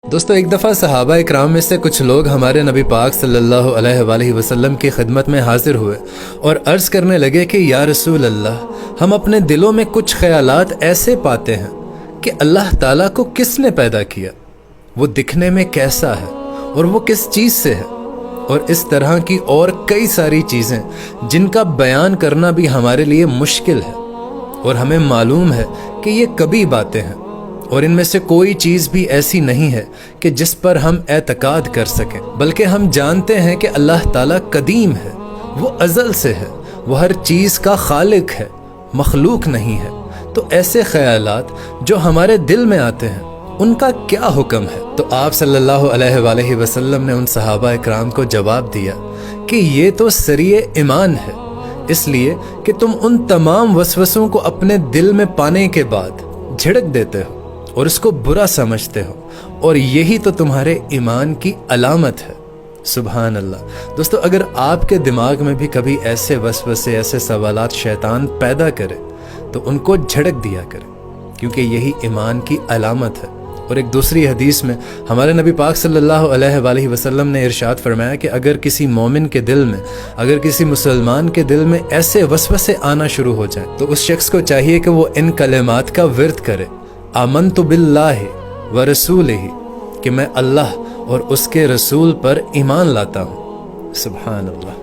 दोस्तों, एक दफ़ा सहाबा इकराम में से कुछ लोग हमारे नबी पाक सल्लल्लाहु अलैहि वसल्लम की खिदमत में हाजिर हुए और अर्ज़ करने लगे कि या रसूल अल्लाह, हम अपने दिलों में कुछ ख्यालात ऐसे पाते हैं कि अल्लाह ताला को किसने पैदा किया, वो दिखने में कैसा है और वो किस चीज़ से है, और इस तरह की और कई सारी चीज़ें जिनका बयान करना भी हमारे लिए मुश्किल है। और हमें मालूम है कि ये कभी बातें हैं और इनमें से कोई चीज़ भी ऐसी नहीं है कि जिस पर हम एतकाद कर सकें, बल्कि हम जानते हैं कि अल्लाह ताला कदीम है, वो अज़ल से है, वो हर चीज़ का खालिक है, मखलूक नहीं है। तो ऐसे ख्यालात जो हमारे दिल में आते हैं उनका क्या हुक्म है? तो आप सल्लल्लाहु अलैहि वसल्लम ने उन सहाबा इकराम को जवाब दिया कि ये तो सरिये ईमान है, इसलिए कि तुम उन तमाम वसवसों को अपने दिल में पाने के बाद झिड़क देते हो और इसको बुरा समझते हो, और यही तो तुम्हारे ईमान की अलामत है। सुभान अल्लाह। दोस्तों, अगर आपके दिमाग में भी कभी ऐसे वसवसे, ऐसे सवालात शैतान पैदा करे तो उनको झिड़क दिया करें, क्योंकि यही ईमान की अलामत है। और एक दूसरी हदीस में हमारे नबी पाक सल्लल्लाहु अलैहि वसल्लम ने इरशाद फरमाया कि अगर किसी मोमिन के दिल में, अगर किसी मुसलमान के दिल में ऐसे वसवसे आना शुरू हो जाए तो उस शख्स को चाहिए कि वो इन कलिमात का विर्द करे, आमनतु बिल्लाहि व रसूलिही, कि मैं अल्लाह और उसके रसूल पर ईमान लाता हूँ। सुभान अल्लाह।